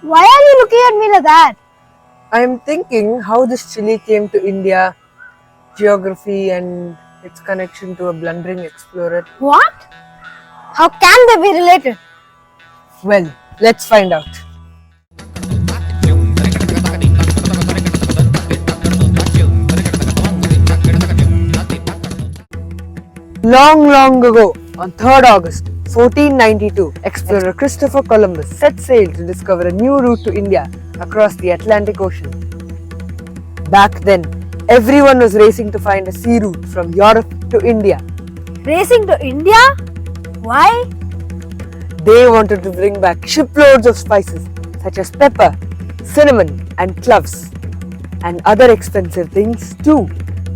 Why are you looking at me like that? I am thinking how this chili came to India, geography and its connection to a blundering explorer. What? How can they be related? Well, let's find out. Long ago, on 3rd August 1492, explorer Christopher Columbus set sail to discover a new route to India across the Atlantic Ocean. Back then, everyone was racing to find a sea route from Europe to India. Racing to India? Why? They wanted to bring back shiploads of spices such as pepper, cinnamon and cloves, and other expensive things too,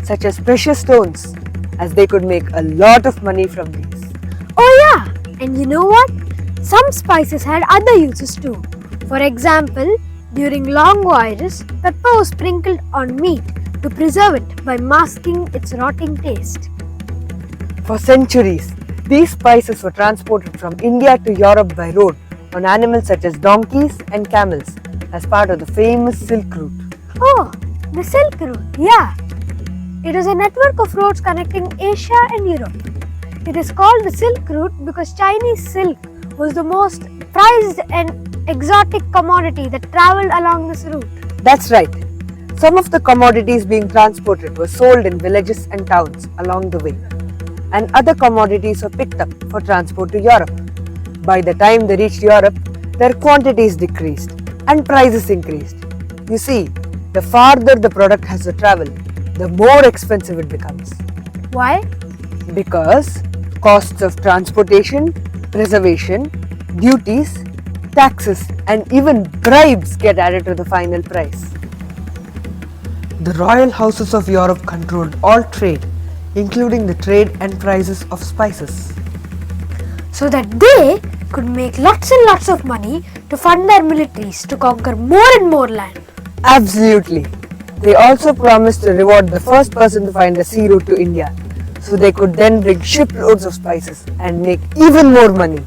such as precious stones, as they could make a lot of money from these. Oh yeah, and you know what? Some spices had other uses too. For example, during long voyages, pepper was sprinkled on meat to preserve it by masking its rotting taste. For centuries, these spices were transported from India to Europe by road on animals such as donkeys and camels as part of the famous Silk Route. Oh, the Silk Route, yeah. It was a network of roads connecting Asia and Europe. It is called the Silk Route because Chinese silk was the most prized and exotic commodity that traveled along this route. That's right. Some of the commodities being transported were sold in villages and towns along the way, and other commodities were picked up for transport to Europe. By the time they reached Europe, their quantities decreased and prices increased. You see, the farther the product has to travel, the more expensive it becomes. Why? Because costs of transportation, preservation, duties, taxes and even bribes get added to the final price. The royal houses of Europe controlled all trade, including the trade and prices of spices, So that they could make lots and lots of money to fund their militaries to conquer more and more land. Absolutely. They also promised to reward the first person to find a sea route to India, so they could then bring shiploads of spices and make even more money.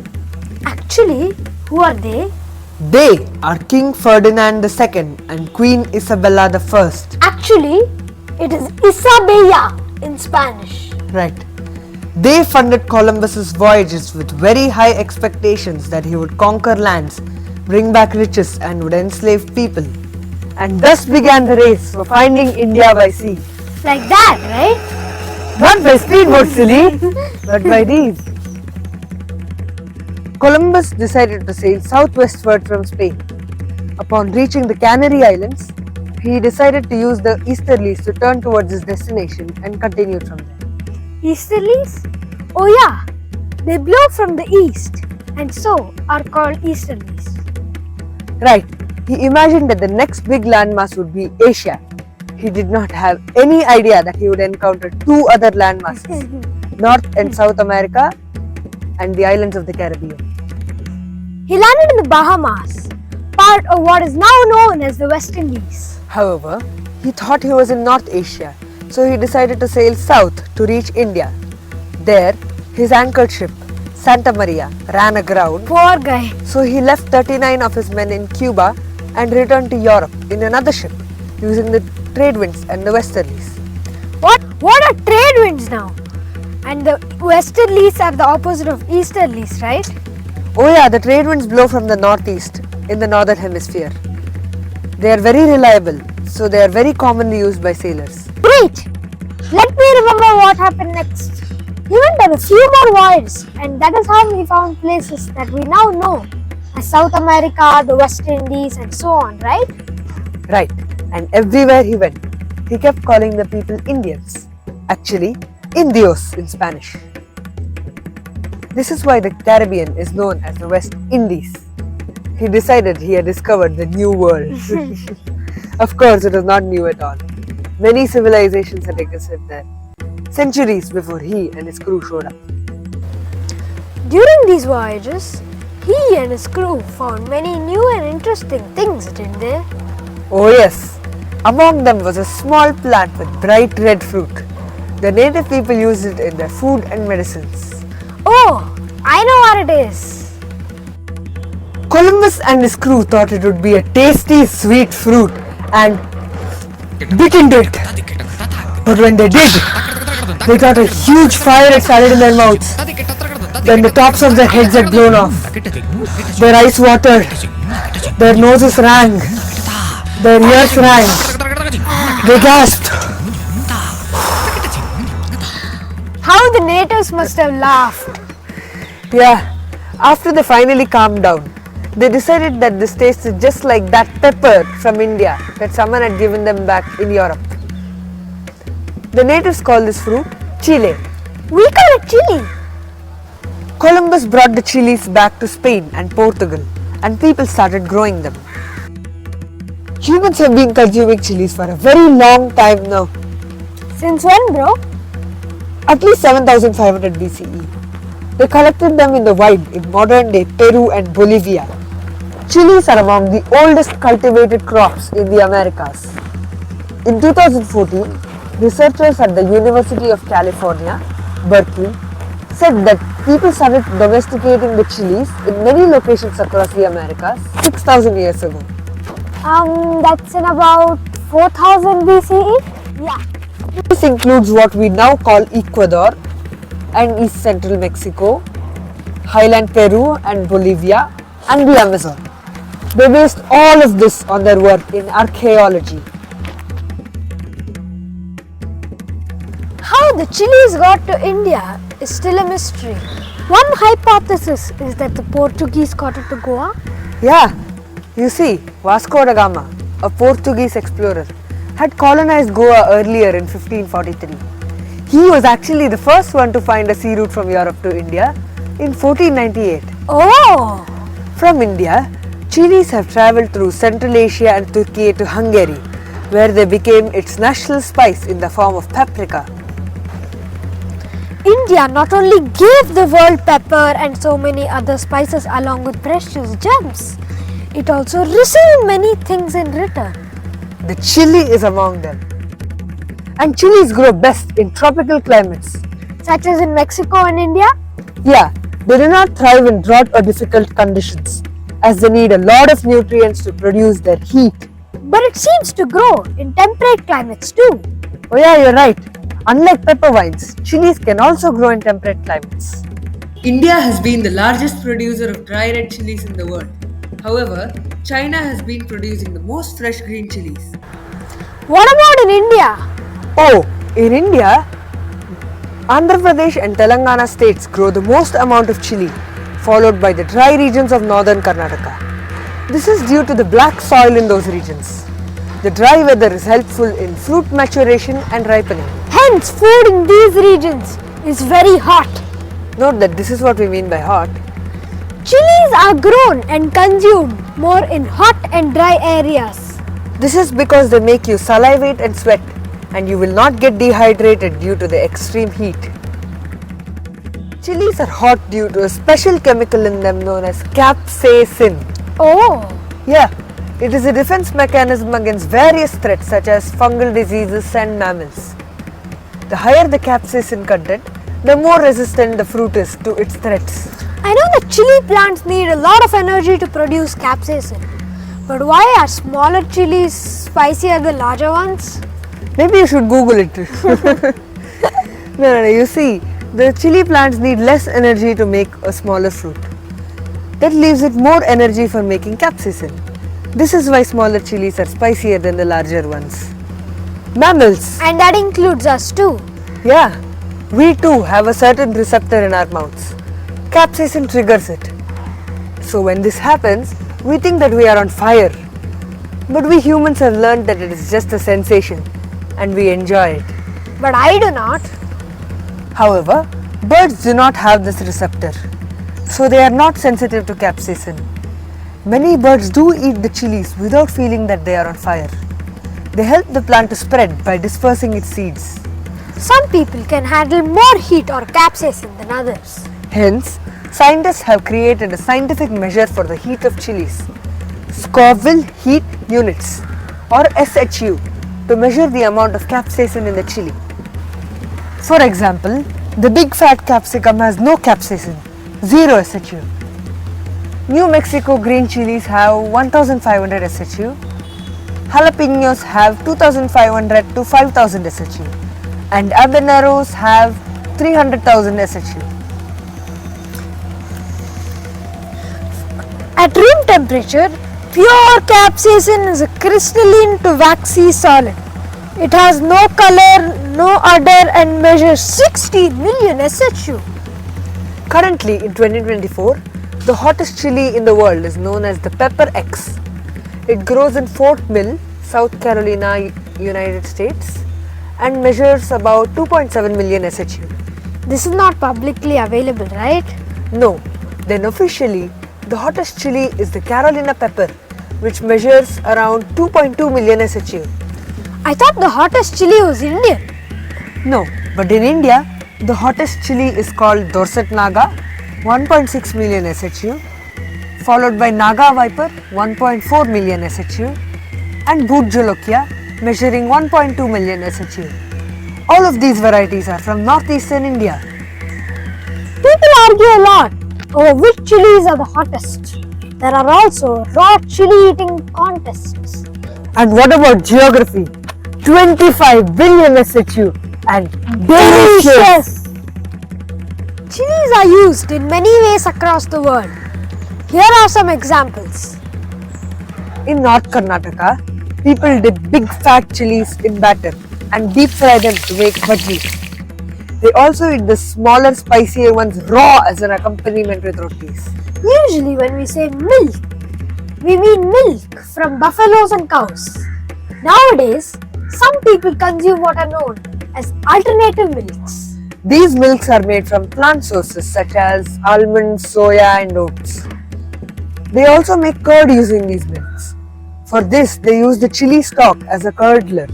Actually, who are they? They are King Ferdinand II and Queen Isabella I. Actually, it is Isabella in Spanish. Right. They funded Columbus's voyages with very high expectations that he would conquer lands, bring back riches and would enslave people. And thus began the race for finding India by sea. Like that, right? Not by speedboat, silly, but by these. Columbus decided to sail southwestward from Spain. Upon reaching the Canary Islands, he decided to use the easterlies to turn towards his destination and continued from there. Easterlies? Oh yeah, they blow from the east and so are called easterlies. Right, he imagined that the next big landmass would be Asia. He did not have any idea that he would encounter two other landmasses, North and South America and the islands of the Caribbean. He landed in the Bahamas, part of what is now known as the West Indies. However, he thought he was in North Asia, so he decided to sail south to reach India. There, his anchored ship, Santa Maria, ran aground. Poor guy. So he left 39 of his men in Cuba and returned to Europe in another ship, using the trade winds and the westerlies. What are trade winds now? And the westerlies are the opposite of easterlies, right? Oh yeah, the trade winds blow from the northeast in the northern hemisphere. They are very reliable, so they are very commonly used by sailors. Great! Let me remember what happened next. He went on a few more voyages, and that is how he found places that we now know as South America, the West Indies, and so on, right? Right, and everywhere he went, he kept calling the people Indians. Actually, Indios in Spanish. This is why the Caribbean is known as the West Indies. He decided he had discovered the new world. Of course, it was not new at all. Many civilizations had existed there, centuries before he and his crew showed up. During these voyages, he and his crew found many new and interesting things, didn't they? Oh yes, among them was a small plant with bright red fruit. The native people used it in their food and medicines. Oh, I know what it is. Columbus and his crew thought it would be a tasty, sweet fruit and bit into it. But when they did, they got a huge fire had started in their mouths. Then the tops of their heads had blown off. Their eyes watered. Their noses rang. Their ears rang. They gasped. How the natives must have laughed. Yeah, after they finally calmed down, they decided that this tasted just like that pepper from India that someone had given them back in Europe. The natives call this fruit chile. We call it chili. Columbus brought the chilies back to Spain and Portugal, and people started growing them. Humans have been consuming chilies for a very long time now, Since when, bro? at least 7500 BCE. They collected them in the wild in modern day Peru and Bolivia. Chilies are among the oldest cultivated crops in the Americas. In 2014, researchers at the University of California, Berkeley, said that people started domesticating the chilies in many locations across the Americas 6,000 years ago. That's in about 4000 BCE? Yeah. This includes what we now call Ecuador and East Central Mexico, Highland Peru and Bolivia, and the Amazon. They based all of this on their work in archaeology. How the chilies got to India is still a mystery. One hypothesis is that the Portuguese got it to Goa. Yeah, you see, Vasco da Gama, a Portuguese explorer, had colonized Goa earlier in 1543. He was actually the first one to find a sea route from Europe to India in 1498. Oh! From India, chilies have travelled through Central Asia and Turkey to Hungary, where they became its national spice in the form of paprika. India not only gave the world pepper and so many other spices along with precious gems, it also received many things in return. The chili is among them. And chilies grow best in tropical climates. Such as in Mexico and India. Yeah, they do not thrive in drought or difficult conditions, as they need a lot of nutrients to produce their heat. But it seems to grow in temperate climates too. Oh yeah, you're right. Unlike pepper vines, chilies can also grow in temperate climates. India has been the largest producer of dry red chilies in the world. However, China has been producing the most fresh green chilies. What about in India? Oh, in India, Andhra Pradesh and Telangana states grow the most amount of chili, followed by the dry regions of northern Karnataka. This is due to the black soil in those regions. The dry weather is helpful in fruit maturation and ripening. Hence, food in these regions is very hot. Note that this is what we mean by hot. Chilies are grown and consumed more in hot and dry areas. This is because they make you salivate and sweat, and you will not get dehydrated due to the extreme heat. Chilies are hot due to a special chemical in them known as capsaicin. Oh, Yeah, it is a defense mechanism against various threats such as fungal diseases and mammals. The higher the capsaicin content, the more resistant the fruit is to its threats. I know that chili plants need a lot of energy to produce capsaicin. But why are smaller chilies spicier than larger ones? Maybe you should Google it. No, you see, the chili plants need less energy to make a smaller fruit. That leaves it more energy for making capsaicin. This is why smaller chilies are spicier than the larger ones. Mammals. And that includes us too. Yeah, we too have a certain receptor in our mouths. Capsaicin triggers it. So when this happens, we think that we are on fire. But we humans have learned that it is just a sensation and we enjoy it. But I do not. However, birds do not have this receptor, so they are not sensitive to capsaicin. Many birds do eat the chilies without feeling that they are on fire. They help the plant to spread by dispersing its seeds. Some people can handle more heat or capsaicin than others. Hence, scientists have created a scientific measure for the heat of chilies, Scoville Heat Units or SHU, to measure the amount of capsaicin in the chili. For example, the big fat capsicum has no capsaicin, 0 SHU. New Mexico green chilies have 1500 SHU. Jalapenos have 2500 to 5000 SHU. And habaneros have 300,000 SHU. At room temperature, pure capsaicin is a crystalline to waxy solid. It has no color, no odor and measures 60 million SHU. Currently in 2024, the hottest chili in the world is known as the Pepper X. It grows in Fort Mill, South Carolina, United States and measures about 2.7 million SHU. This is not publicly available, right? No, then officially, the hottest chili is the Carolina pepper, which measures around 2.2 million SHU. I thought the hottest chili was Indian. No, but in India, the hottest chili is called Dorset Naga, 1.6 million SHU, followed by Naga Viper, 1.4 million SHU, and Bhoot Jolokia, measuring 1.2 million SHU. All of these varieties are from northeastern India. People argue a lot over which chilies are the hottest. There are also raw chili eating contests. And what about geography? 25 billion SHU and delicious! Chilies are used in many ways across the world. Here are some examples. In North Karnataka, people dip big fat chilies in batter and deep fry them to make bhaji. They also eat the smaller, spicier ones raw as an accompaniment with rotis. Usually when we say milk, we mean milk from buffaloes and cows. Nowadays, some people consume what are known as alternative milks. These milks are made from plant sources such as almonds, soya and oats. They also make curd using these milks. For this, they use the chili stalk as a curdler.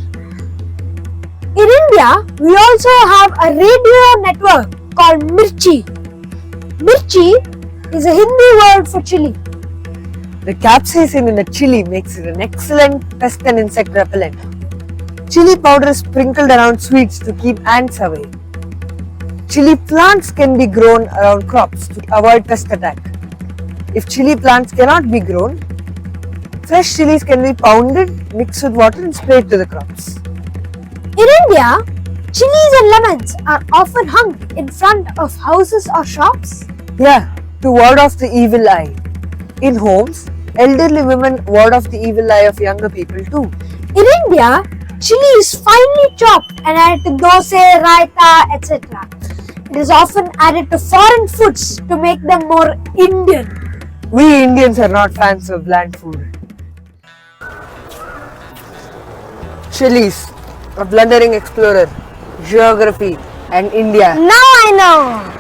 In India, we also have a radio network called Mirchi. Mirchi is a Hindi word for chili. The capsaicin in the chili makes it an excellent pest and insect repellent. Chili powder is sprinkled around sweets to keep ants away. Chili plants can be grown around crops to avoid pest attack. If chili plants cannot be grown, fresh chilies can be pounded, mixed with water and sprayed to the crops. In India, chilies and lemons are often hung in front of houses or shops. Yeah, to ward off the evil eye. In homes, elderly women ward off the evil eye of younger people too. In India, chili is finely chopped and added to dosa, raita, etc. It is often added to foreign foods to make them more Indian. We Indians are not fans of bland food. Chilies, a blundering explorer, geography and India. Now I know!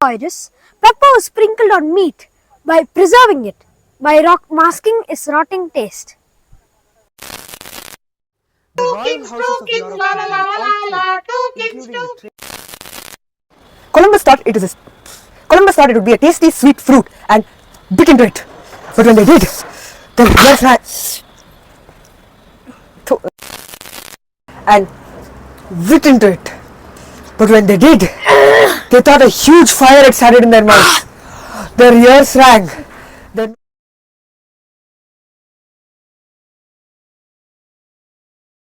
Pepper is sprinkled on meat by preserving it, by masking its rotting taste. Columbus thought it would be a tasty sweet fruit and bit into it. But when they did, their ears ran and bit into it. But when they did, they thought a huge fire had started in their mouths. Their ears rang